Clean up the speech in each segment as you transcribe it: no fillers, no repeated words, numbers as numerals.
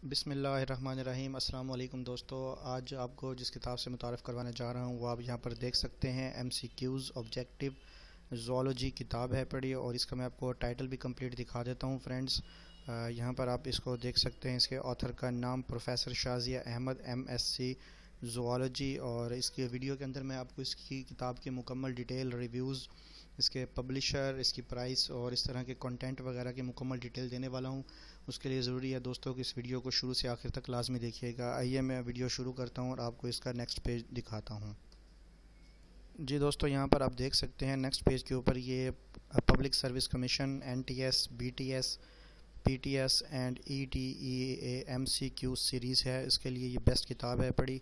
बिस्मिल्लाहिर्रहमानिर्रहीम। अस्सलाम वालेकुम दोस्तों, आज आपको जिस किताब से मुतारफ़ करवाने जा रहा हूँ वो आप यहाँ पर देख सकते हैं। MCQs ऑब्जेक्टिव ज़ूलॉजी किताब है पढ़ी, और इसका मैं आपको टाइटल भी कंप्लीट दिखा देता हूँ फ्रेंड्स। यहाँ पर आप इसको देख सकते हैं। इसके ऑथर का नाम professor Shazia Ahmad MSc zoology, और इसके वीडियो के अंदर मैं आपको इसकी किताब की मुकम्मल डिटेल, रिव्यूज़, इसके पब्लिशर, इसकी प्राइस और इस तरह के कंटेंट वगैरह की मुकम्मल डिटेल देने वाला हूँ। उसके लिए ज़रूरी है दोस्तों कि इस वीडियो को शुरू से आखिर तक लाजमी देखिएगा। आइए मैं वीडियो शुरू करता हूँ और आपको इसका नेक्स्ट पेज दिखाता हूँ। जी दोस्तों, यहाँ पर आप देख सकते हैं नेक्स्ट पेज के ऊपर ये public service commission NTS BTS PTS and ETEA MCQ series है। इसके लिए ये बेस्ट किताब है पढ़ी,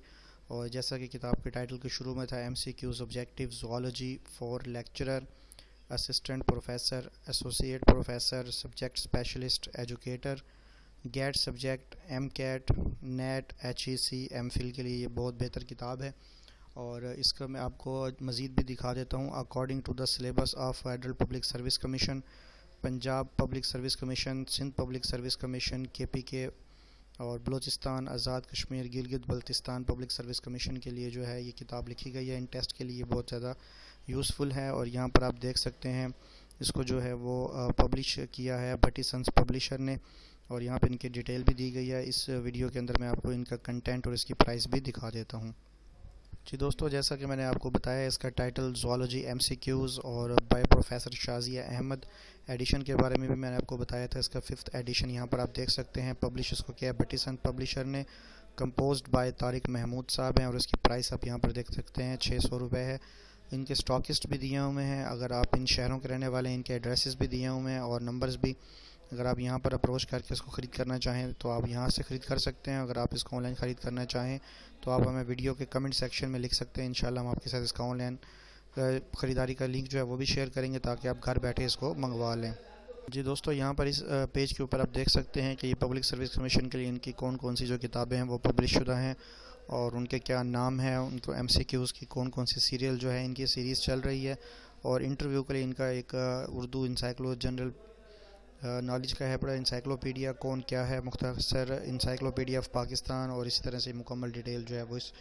और जैसा कि किताब के टाइटल के शुरू में था, MCQs objective zoology for lecturer, assistant professor, associate professor, subject specialist, educator, GATE subject, MCAT, NET, HEC, MPhil के लिए ये बहुत बेहतर किताब है। और इसका मैं आपको मज़ीद भी दिखा देता हूँ। According to the syllabus of federal public service commission, Punjab public service commission, Sindh public service commission, KPK और Balochistan, Azad Kashmir, Gilgit Baltistan public service commission के लिए जो है ये किताब लिखी गई है। इन टेस्ट के लिए बहुत ज़्यादा यूज़फुल है। और यहाँ पर आप देख सकते हैं इसको जो है वो पब्लिश किया है भट्टी सन्स पब्लिशर ने, और यहाँ पे इनकी डिटेल भी दी गई है। इस वीडियो के अंदर मैं आपको इनका कंटेंट और इसकी प्राइस भी दिखा देता हूँ। जी दोस्तों, जैसा कि मैंने आपको बताया, इसका टाइटल ज़ूलॉजी MCQs और by professor Shazia Ahmad. Edition के बारे में भी मैंने आपको बताया था। इसका 5th एडिशन यहाँ पर आप देख सकते हैं। पब्लिश इसको किया है भट्टी सन्स पब्लिशर ने। कंपोज्ड बाय तारिक महमूद साहब हैं, और इसकी प्राइस आप यहाँ पर देख सकते हैं 600 रुपये है। इनके स्टॉकिस्ट भी दिए हुए हैं। अगर आप इन शहरों के रहने वाले हैं, इनके एड्रेसेस भी दिए हुए हैं और नंबर्स भी। अगर आप यहाँ पर अप्रोच करके इसको ख़रीद करना चाहें तो आप यहाँ से ख़रीद कर सकते हैं। अगर आप इसको ऑनलाइन ख़रीद करना चाहें तो आप हमें वीडियो के कमेंट सेक्शन में लिख सकते हैं। इंशाल्लाह हम आपके साथ इसका ऑनलाइन ख़रीदारी का लिंक जो है वो भी शेयर करेंगे, ताकि आप घर बैठे इसको मंगवा लें। जी दोस्तों, यहाँ पर इस पेज के ऊपर आप देख सकते हैं कि ये पब्लिक सर्विस कमीशन के लिए इनकी कौन कौन सी जो किताबें हैं वो पब्लिश शुदा हैं, और उनके क्या नाम है, उनको MCQs की कौन कौन सी सीरियल जो है इनकी सीरीज़ चल रही है। और इंटरव्यू के लिए इनका एक उर्दू इंसाइक्लो जनरल नॉलेज का है पड़ा इंसाइक्लोपीडिया कौन क्या है, मुख्तसर इंसाइक्लोपीडिया ऑफ पाकिस्तान, और इसी तरह से मुकम्मल डिटेल जो है वो इस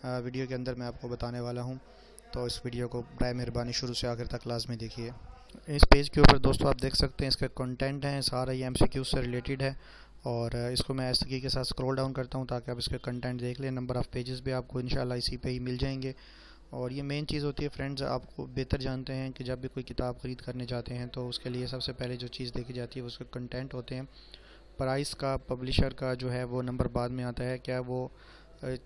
वीडियो के अंदर मैं आपको बताने वाला हूँ। तो इस वीडियो को बराए मेहरबानी शुरू से आखिर तक लाजमी देखिए। इस पेज के ऊपर दोस्तों आप देख सकते हैं इसका कंटेंट है, सारा ये MCQ से रिलेटेड है। और इसको मैं ऐसे के साथ स्क्रॉल डाउन करता हूँ ताकि आप इसका कंटेंट देख लें। नंबर ऑफ़ पेजेस भी आपको इंशाल्लाह इसी पे ही मिल जाएंगे। और ये मेन चीज़ होती है फ्रेंड्स, आपको बेहतर जानते हैं कि जब भी कोई किताब ख़रीद करने जाते हैं तो उसके लिए सबसे पहले जो चीज़ देखी जाती है उसके कंटेंट होते हैं। प्राइस का, पब्लिशर का जो है वो नंबर बाद में आता है। क्या वो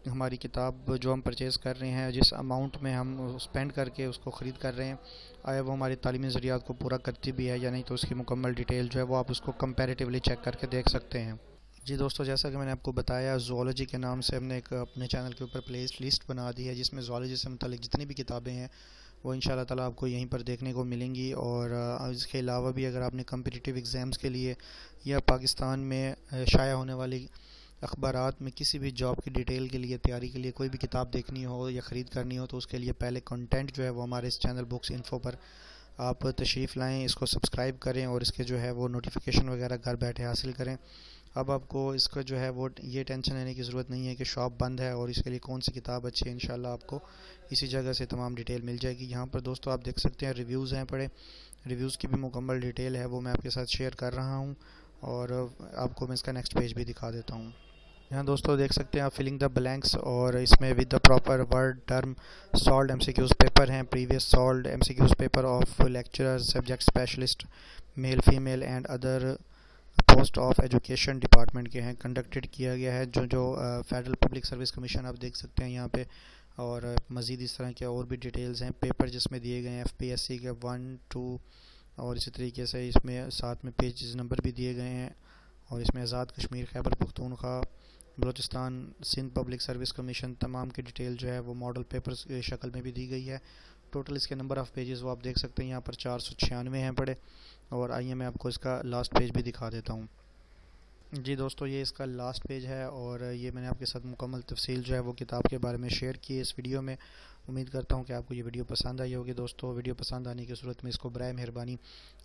हमारी किताब जो हम परचेज़ कर रहे हैं, जिस अमाउंट में हम स्पेंड करके उसको ख़रीद कर रहे हैं, आया वो हमारी तालीमी ज़रूरियात को पूरा करती भी है या नहीं, तो उसकी मुकम्मल डिटेल जो है वो आप उसको कंपैरेटिवली चेक करके देख सकते हैं। जी दोस्तों, जैसा कि मैंने आपको बताया, ज़ूलॉजी के नाम से हमने एक अपने चैनल के ऊपर प्ले लिस्ट बना दी है, जिसमें ज़ूलॉजी से मुतालिक जितनी भी किताबें हैं वो इंशाल्लाह ताला आपको यहीं पर देखने को मिलेंगी। और इसके अलावा भी अगर आपने कम्पिटिटिव एग्ज़ाम्स के लिए या पाकिस्तान में शाया होने वाली अखबारात में किसी भी जॉब की डिटेल के लिए, तैयारी के लिए कोई भी किताब देखनी हो या ख़रीद करनी हो, तो उसके लिए पहले कंटेंट जो है वो हमारे इस चैनल बुक्स इन्फो पर आप तशरीफ़ लाएँ, इसको सब्सक्राइब करें और इसके जो है वो नोटिफिकेशन वगैरह घर बैठे हासिल करें। अब आपको इसका जो है वो ये टेंशन लेने की ज़रूरत नहीं है कि शॉप बंद है और इसके लिए कौन सी किताब अच्छी है। इंशाल्लाह आपको इसी जगह से तमाम डिटेल मिल जाएगी। यहाँ पर दोस्तों आप देख सकते हैं रिव्यूज़ हैं पड़े, रिव्यूज़ की भी मुकम्मल डिटेल है वो मैं आपके साथ शेयर कर रहा हूँ, और आपको मैं इसका नेक्स्ट पेज भी दिखा देता हूँ। यहाँ दोस्तों देख सकते हैं आप फिलिंग द ब्लैंक्स, और इसमें with the proper word term solve MCQs paper हैं। Previous solve MCQs paper of lecturer, subject specialist, male female and other post of education department के हैं, कंडक्टेड किया गया है जो फेडरल पब्लिक सर्विस कमीशन आप देख सकते हैं यहाँ पे। और मज़ीद इस तरह के और भी डिटेल्स हैं, पेपर जिसमें दिए गए हैं FPSC के 1, 2, और इसी तरीके से इसमें साथ में पेज नंबर भी दिए गए हैं। और इसमें Azad Kashmir, Khyber Pakhtunkhwa, Balochistan, Sindh public service commission, तमाम की डिटेल जो है वो मॉडल पेपर्स की शक्ल में भी दी गई है। टोटल इसके नंबर ऑफ़ पेजेस वो आप देख सकते हैं यहाँ पर 496 हैं पड़े। और आइए मैं आपको इसका लास्ट पेज भी दिखा देता हूँ। जी दोस्तों, ये इसका लास्ट पेज है, और ये मैंने आपके साथ मुकम्मल तफसील जो है वो किताब के बारे में शेयर की है इस वीडियो में। उम्मीद करता हूँ कि आपको ये वीडियो पसंद आई होगी। दोस्तों, वीडियो पसंद आने की सूरत में इसको बराए मेहरबानी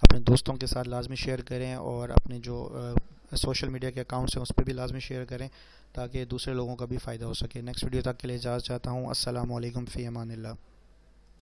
अपने दोस्तों के साथ लाजमी शेयर करें, और अपने जो सोशल मीडिया के अकाउंट्स हैं उस पर भी लाजमी शेयर करें ताकि दूसरे लोगों का भी फ़ायदा हो सके। नेक्स्ट वीडियो तक के लिए इजाज़त चाहता हूँ। अस्सलामु अलैकुम फ़ी अमानिल्लाह।